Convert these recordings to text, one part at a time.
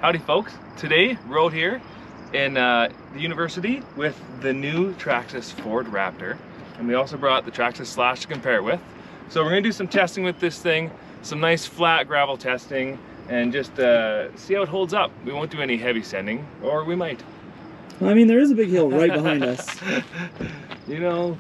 Howdy folks, today we're out here in the university with the new Traxxas Ford Raptor, and we also brought the Traxxas Slash to compare it with. So we're gonna do some testing with this thing, some nice flat gravel testing, and just see how it holds up. We won't do any heavy sending, or we might. I mean, there is a big hill right behind us. You know,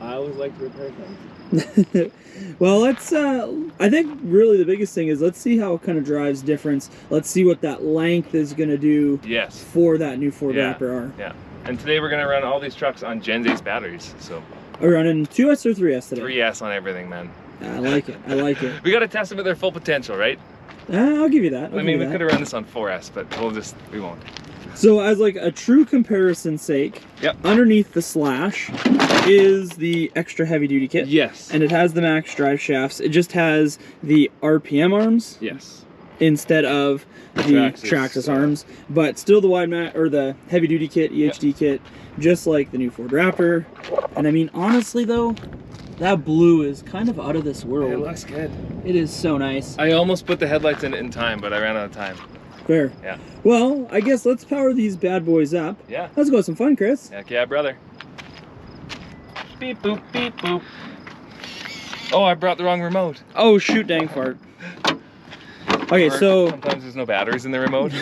I always like to repair things. Well, let's, I think really the biggest thing is let's see how it kind of drives difference. Let's see what that length is going to do for that new Ford Raptor R. Yeah, and today we're going to run all these trucks on Gen 8 batteries. So are we running 2S or 3S today? 3S on everything, man. I like it, I like it. We got to test them at their full potential, right? I'll give you that. I mean, we could have run this on 4S, but we won't. So as like a true comparison's sake, underneath the Slash is the extra heavy duty kit. Yes. And it has the Maxx drive shafts. It just has the RPM arms. Yes. Instead of the Traxxas arms, but still the the heavy duty kit, EHD kit, just like the new Ford Raptor. And I mean, honestly though, that blue is kind of out of this world. It looks good. It is so nice. I almost put the headlights in it in time, but I ran out of time. Fair. Yeah. Well, I guess let's power these bad boys up. Yeah. Let's go have some fun, Chris. Heck yeah, brother. Beep boop, beep boop. Oh, I brought the wrong remote. Oh, shoot, dang fart. Okay, so sometimes there's no batteries in the remote.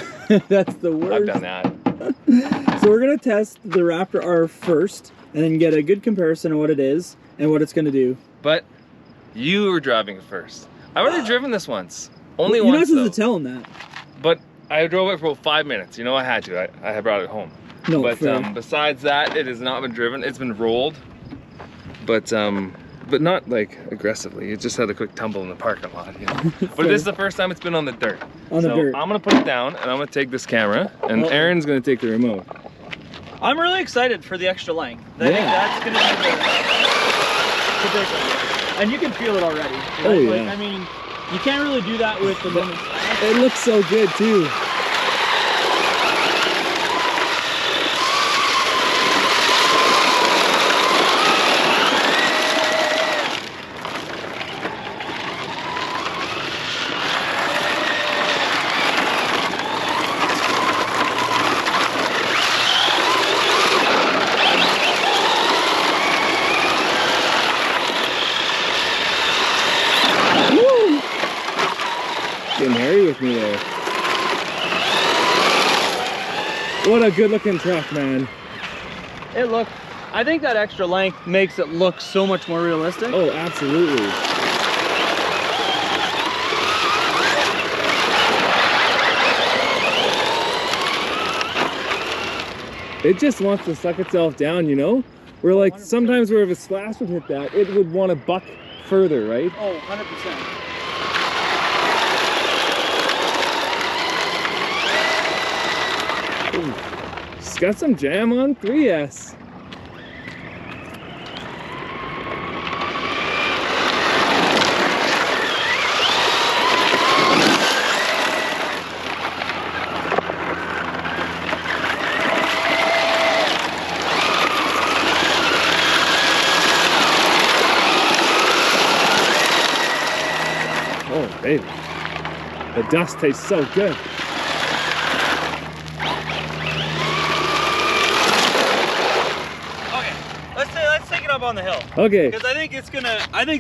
That's the worst. I've done that. So we're gonna test the Raptor R first, and then get a good comparison of what it is and what it's gonna do. But you were driving it first. I've already driven this once. Only once. You're not supposed to tell him that. But I drove it for about 5 minutes. You know, I had to. I had brought it home. No, but besides that, it has not been driven. It's been rolled, but not like aggressively. It just had a quick tumble in the parking lot. You know? But this is the first time it's been on the dirt. On the dirt. I'm gonna put it down, and I'm gonna take this camera, and Aaron's gonna take the remote. I'm really excited for the extra length. I think that's gonna be the big one. And you can feel it already. Right? Oh yeah. Like, I mean, you can't really do that with the normal. It looks so good too. Getting hairy with me there. What a good looking truck, man. I think that extra length makes it look so much more realistic. Oh, absolutely. It just wants to suck itself down, you know? We're like, 100%. Sometimes where if a Slash would hit that, it would want to buck further, right? Oh, 100%. It's got some jam on 3S. Oh, baby. The dust tastes so good. Let's take it up on the hill. Okay. Because I think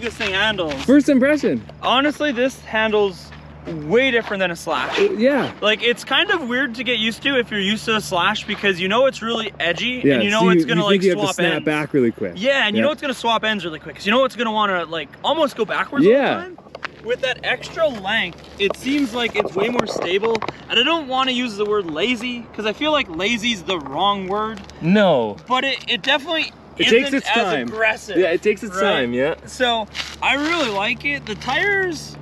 this thing handles. First impression. Honestly, this handles way different than a Slash. Yeah. Like, it's kind of weird to get used to if you're used to a Slash, because you know it's really edgy, and you know it's gonna like swap ends. You have to snap back really quick. Yeah, and you know it's gonna swap ends really quick, because you know it's gonna want to like almost go backwards all the time. With that extra length, it seems like it's way more stable, and I don't want to use the word lazy, because I feel like lazy is the wrong word. No. But it definitely it takes its time. Aggressive. Yeah, it takes its time, yeah. So I really like it. The tires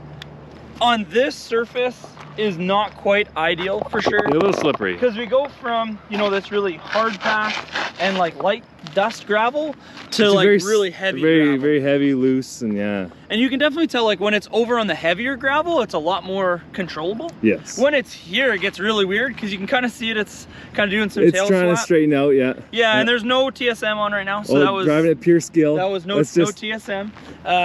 on this surface is not quite ideal for sure. They're a little slippery. Because we go from, you know, this really hard pack and like light dust gravel to like really heavy gravel. Very heavy, loose, and yeah. And you can definitely tell like when it's over on the heavier gravel, it's a lot more controllable. Yes. When it's here, it gets really weird because you can kind of see it's kind of doing some tail It's trying to straighten out, yeah. Yeah, and there's no TSM on right now, so that was driving at pure skill. That was no TSM.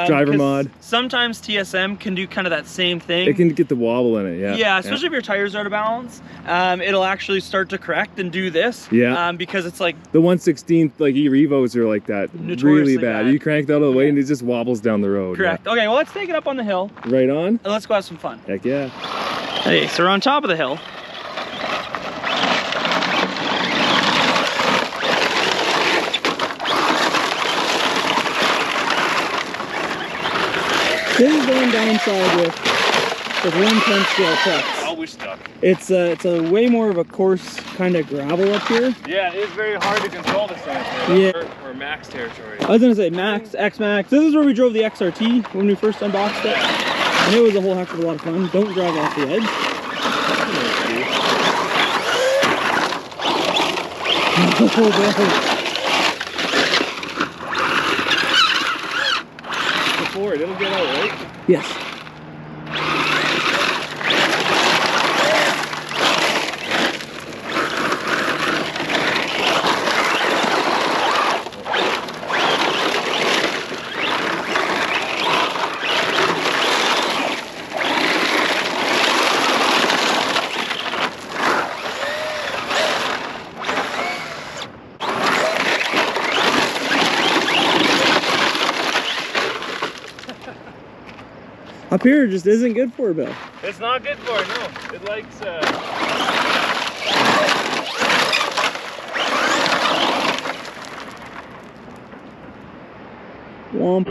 Driver mod. Sometimes TSM can do kind of that same thing. It can get the wobble in it, yeah. Yeah, especially if your tires are out of balance. It'll actually start to correct and do this. Yeah. Because it's like the 1/16 like E-Revos are like that. Really bad. You crank that out of the way and it just wobbles down the road. Correct. Yeah. Okay, well let's take it up on the hill. Right on. And let's go have some fun. Heck yeah. Hey, so we're on top of the hill. This is the one downside with 110 scale trucks. Always stuck. It's a way more of a coarse kind of gravel up here. Yeah, it is very hard to control this thing. Yeah. Or Maxx territory. I was gonna say Maxx, X-Maxx. This is where we drove the XRT when we first unboxed it. And it was a whole heck of a lot of fun. Don't drive off the edge. Forward, it'll get out, right? Yes. Up here just isn't good for it, Bill. It's not good for it, no. It likes Womp.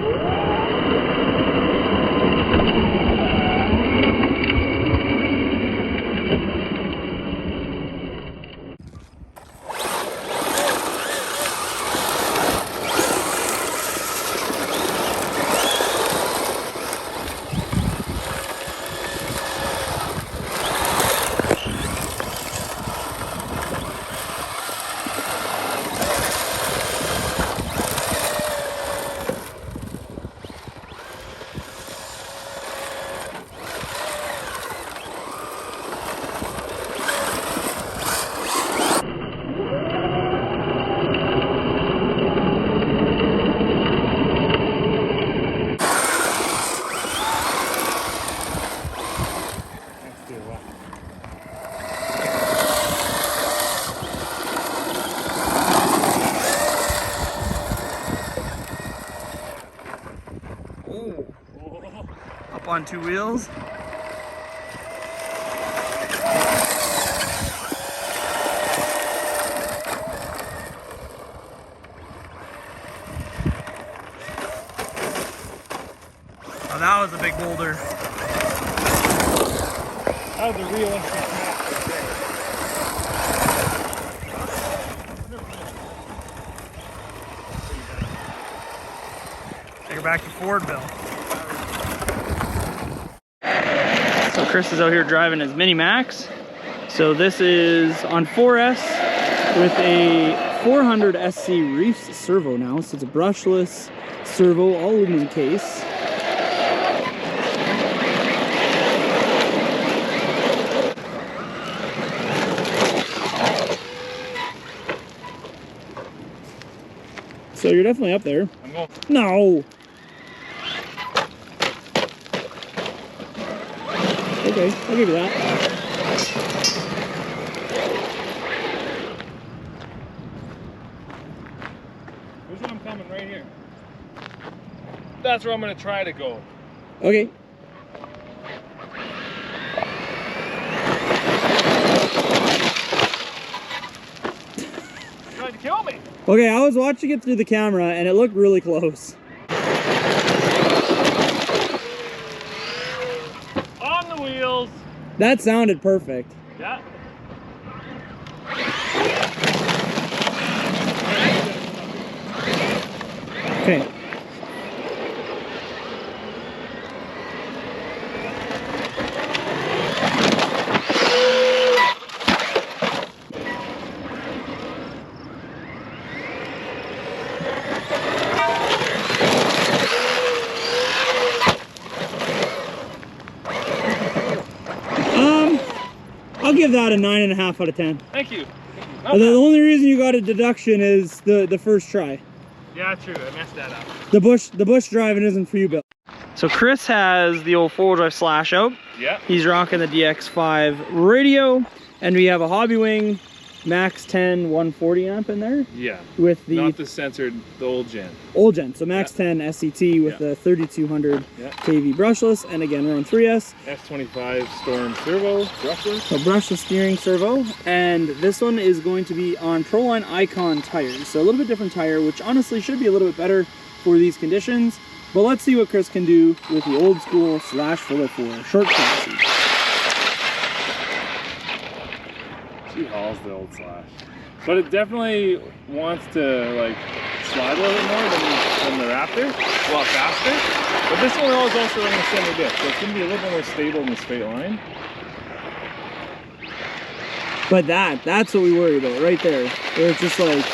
Up on two wheels. Oh, that was a big boulder. that was a realistic snap right there. Take her back to Fordville. So Chris is out here driving his Mini Maxx. So this is on 4S with a 400 SC Reefs servo now. So it's a brushless servo, all aluminum case. So you're definitely up there. I'm going. No. Okay, I'll give you that. Here's where I'm coming, right here. That's where I'm going to try to go. Okay. Trying to kill me. Okay, I was watching it through the camera and it looked really close. On the wheels. That sounded perfect. Yeah. Okay. I'll give that a 9.5 out of 10. Thank you. The only reason you got a deduction is the first try. Yeah, true. I messed that up. The bush driving isn't for you, Bill. So Chris has the old 4-wheel drive Slash out. Yeah. He's rocking the DX5 radio, and we have a Hobby Wing Maxx 10 140 amp in there. Yeah. With the not the censored, the old gen. Old gen. So Maxx 10 SCT with the 3200 kV brushless, and again we're on 3S. S25 Storm servo brushless. So brushless steering servo, and this one is going to be on Proline Icon tires. So a little bit different tire, which honestly should be a little bit better for these conditions. But let's see what Chris can do with the old school Slash 4x4 short chassis. She hauls the old Slash, but it definitely wants to like slide a little bit more than the Raptor, a lot faster. But this one is also running a center diff, so it's going to be a little bit more stable in the straight line. But that's what we worry about right there, where it's just like,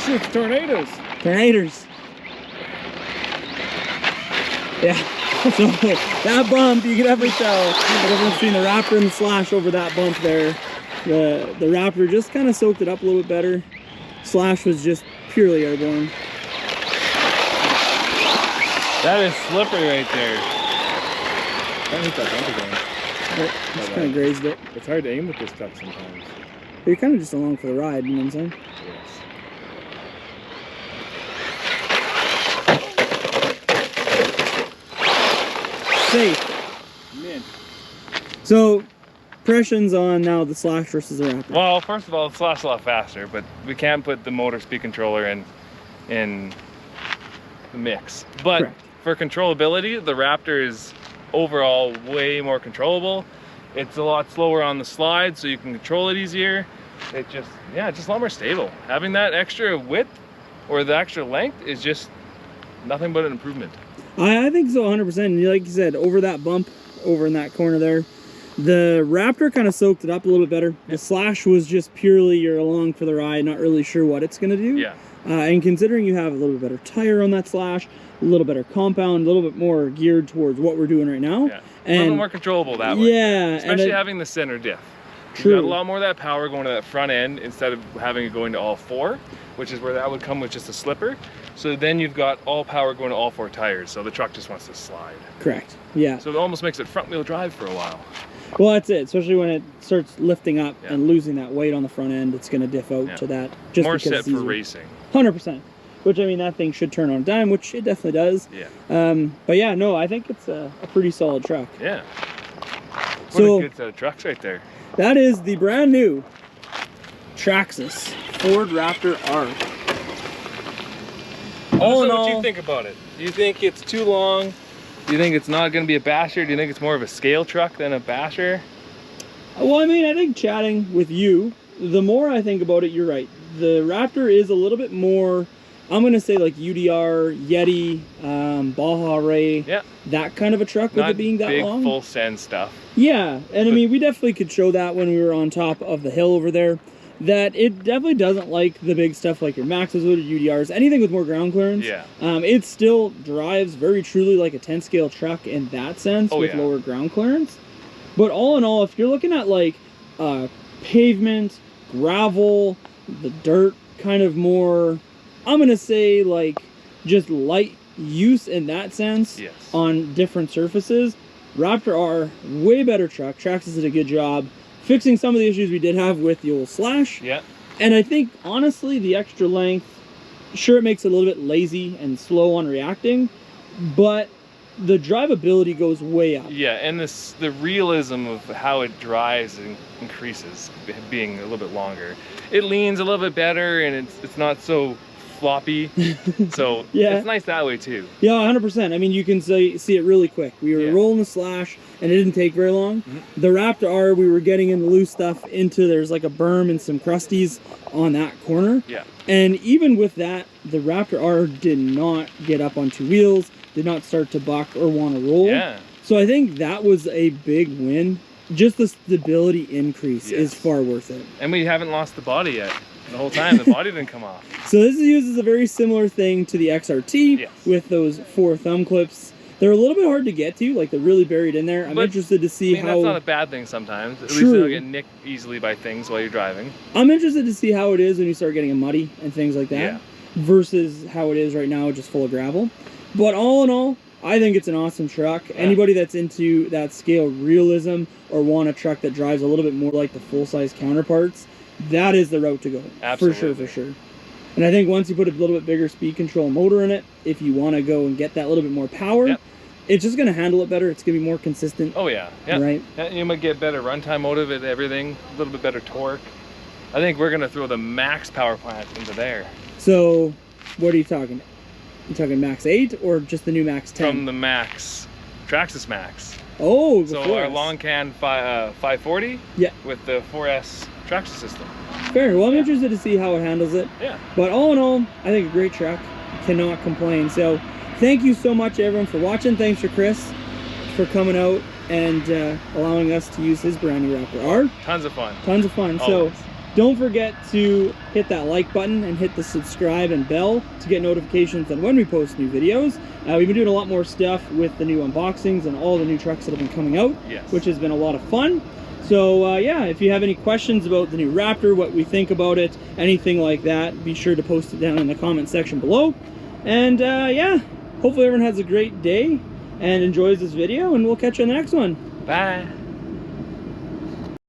It's tornadoes. Tornadoes. Yeah. So that bump, you can definitely tell the difference between the Raptor and the Slash over that bump there. The Raptor just kind of soaked it up a little bit better. Slash was just purely airborne. That is slippery right there. I hit that bump again. Just kind of grazed it. It's hard to aim with this truck sometimes. You're kind of just along for the ride, you know what I'm saying? Yes. Safe. Mint. So, impressions on now the Slash versus the Raptor? Well, first of all, the Slash is a lot faster, but we can't put the motor speed controller in the mix. But correct. For controllability, the Raptor is overall way more controllable. It's a lot slower on the slide, so you can control it easier. It just, yeah, it's just a lot more stable. Having that extra width or the extra length is just nothing but an improvement. I think so, 100%. Like you said, over that bump, over in that corner there, the Raptor kind of soaked it up a little bit better. The Slash was just purely you're along for the ride, not really sure what it's going to do. Yeah. And considering you have a little bit better tire on that Slash, a little better compound, a little bit more geared towards what we're doing right now. Yeah. And a little more controllable that way. Yeah. Especially having the center diff. True. You've got a lot more of that power going to that front end instead of having it going to all four, which is where that would come with just a slipper. So then you've got all power going to all four tires, so the truck just wants to slide. Correct. Yeah. So it almost makes it front wheel drive for a while. Well, that's it. Especially when it starts lifting up and losing that weight on the front end, it's going to diff out to that. Just more because set for racing. 100%. Which, I mean, that thing should turn on a dime, which it definitely does. Yeah. But yeah, no, I think it's a pretty solid truck. Yeah. What a good set of trucks right there. That is the brand new Traxxas Ford Raptor R. All in all, what do you think about it? Do you think it's too long? Do you think it's not going to be a basher? Do you think it's more of a scale truck than a basher? Well, I mean, I think chatting with you, the more I think about it, you're right. The Raptor is a little bit more, I'm going to say like UDR, Yeti, Baja Ray, that kind of a truck with it being that big, long. full send stuff. Yeah, and I mean, we definitely could show that when we were on top of the hill over there, that it definitely doesn't like the big stuff like your Maxx's or UDRs, anything with more ground clearance. Yeah. It still drives very truly like a 10 scale truck in that sense with lower ground clearance. But all in all, if you're looking at like pavement, gravel, the dirt, kind of more, I'm gonna say like just light use in that sense on different surfaces, Raptor R, way better truck. Traxxas did a good job fixing some of the issues we did have with the old Slash. Yeah. And I think, honestly, the extra length, sure, it makes it a little bit lazy and slow on reacting, but the drivability goes way up. Yeah, and the realism of how it drives increases, being a little bit longer. It leans a little bit better, and it's not so floppy, so it's nice that way too. Yeah, 100%. I mean, you can see it really quick. We were rolling the Slash, and it didn't take very long. The Raptor R, we were getting in the loose stuff into, there's like a berm and some crusties on that corner. Yeah. And even with that, the Raptor R did not get up on two wheels, did not start to buck or want to roll. Yeah. So I think that was a big win just the stability increase is far worth it. And we haven't lost the body yet. The whole time, the body didn't come off. So this uses a very similar thing to the XRT with those 4 thumb clips. They're a little bit hard to get to, like they're really buried in there. I'm interested to see how... that's not a bad thing sometimes. At least you don't get nicked easily by things while you're driving. I'm interested to see how it is when you start getting muddy and things like that, versus how it is right now, just full of gravel. But all in all, I think it's an awesome truck. Anybody that's into that scale realism or want a truck that drives a little bit more like the full-size counterparts, that is the route to go. Absolutely. For sure. And I think once you put a little bit bigger speed control motor in it, if you want to go and get that little bit more power, it's just going to handle it better. It's going to be more consistent. Oh yeah. Right? Yeah, you might get better runtime motive and everything, a little bit better torque. I think we're going to throw the Maxx power plant into there. So what are you talking? You talking Maxx 8 or just the new Maxx 10? From the Maxx, Traxxas Maxx. Oh, so our long can 540 with the 4S Traxxas system. Fair. Well, I'm interested to see how it handles it. Yeah. But all in all, I think a great truck. Cannot complain. So thank you so much everyone for watching. Thanks for Chris for coming out and allowing us to use his brand new Raptor R. Tons of fun. Tons of fun. Always. So don't forget to hit that like button and hit the subscribe and bell to get notifications on when we post new videos. We've been doing a lot more stuff with the new unboxings and all the new trucks that have been coming out, which has been a lot of fun. So yeah, if you have any questions about the new Raptor, what we think about it, anything like that, be sure to post it down in the comment section below. And yeah, hopefully everyone has a great day and enjoys this video, and we'll catch you on the next one. Bye.